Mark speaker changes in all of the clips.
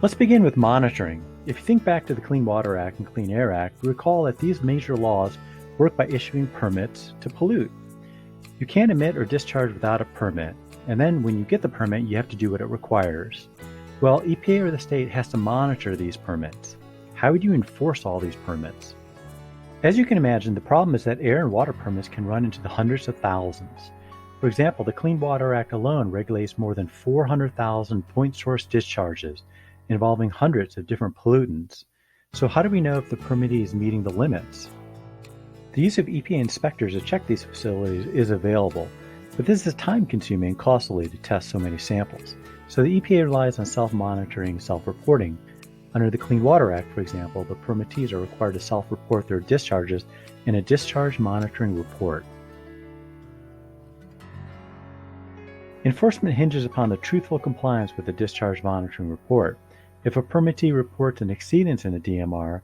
Speaker 1: Let's begin with monitoring. If you think back to the Clean Water Act and Clean Air Act, recall that these major laws work by issuing permits to pollute. You can't emit or discharge without a permit, and then when you get the permit, you have to do what it requires. Well, EPA or the state has to monitor these permits. How would you enforce all these permits? As you can imagine, the problem is that air and water permits can run into the hundreds of thousands. For example, the Clean Water Act alone regulates more than 400,000 point source discharges involving hundreds of different pollutants. So how do we know if the permittee is meeting the limits? The use of EPA inspectors to check these facilities is available, but this is time-consuming and costly to test so many samples. So the EPA relies on self-monitoring and self-reporting. Under the Clean Water Act, for example, the permittees are required to self-report their discharges in a discharge monitoring report. Enforcement hinges upon the truthful compliance with the discharge monitoring report. If a permittee reports an exceedance in a DMR,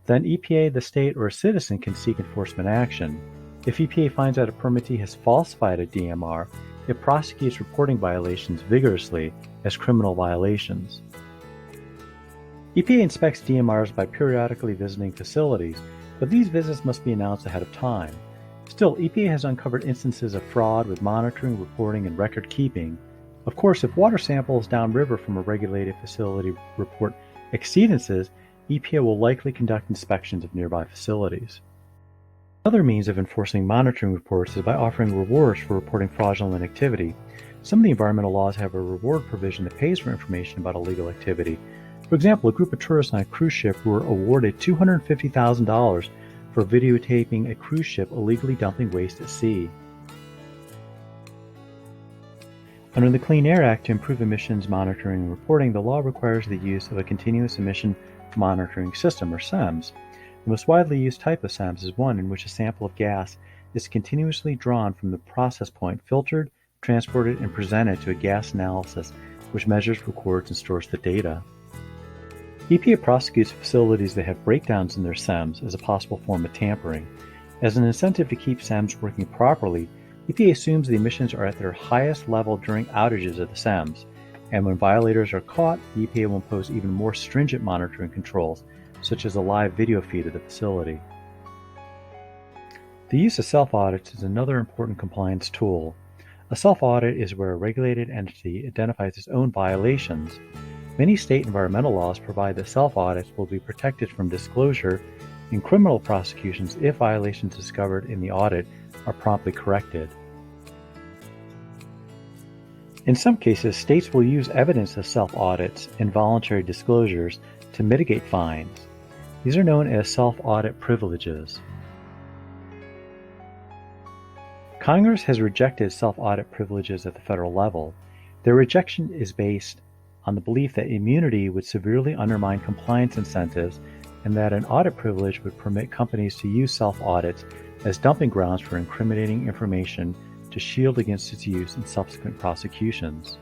Speaker 1: then EPA, the state, or a citizen can seek enforcement action. If EPA finds out a permittee has falsified a DMR, it prosecutes reporting violations vigorously as criminal violations. EPA inspects DMRs by periodically visiting facilities, but these visits must be announced ahead of time. Still, EPA has uncovered instances of fraud with monitoring, reporting, and record keeping. Of course, if water samples downriver from a regulated facility report exceedances, EPA will likely conduct inspections of nearby facilities. Another means of enforcing monitoring reports is by offering rewards for reporting fraudulent activity. Some of the environmental laws have a reward provision that pays for information about illegal activity. For example, a group of tourists on a cruise ship were awarded $250,000 for videotaping a cruise ship illegally dumping waste at sea. Under the Clean Air Act, to improve emissions monitoring and reporting, the law requires the use of a continuous emission monitoring system, or CEMS. The most widely used type of CEMS is one in which a sample of gas is continuously drawn from the process point, filtered, transported, and presented to a gas analysis, which measures, records, and stores the data. EPA prosecutes facilities that have breakdowns in their CEMS as a possible form of tampering. As an incentive to keep CEMS working properly, EPA assumes the emissions are at their highest level during outages of the CEMS, and when violators are caught, the EPA will impose even more stringent monitoring controls, such as a live video feed of the facility. The use of self-audits is another important compliance tool. A self-audit is where a regulated entity identifies its own violations. Many state environmental laws provide that self-audits will be protected from disclosure in criminal prosecutions if violations discovered in the audit are promptly corrected. In some cases, states will use evidence of self-audits and voluntary disclosures to mitigate fines. These are known as self-audit privileges. Congress has rejected self-audit privileges at the federal level. Their rejection is based on the belief that immunity would severely undermine compliance incentives and that an audit privilege would permit companies to use self-audits as dumping grounds for incriminating information to shield against its use in subsequent prosecutions.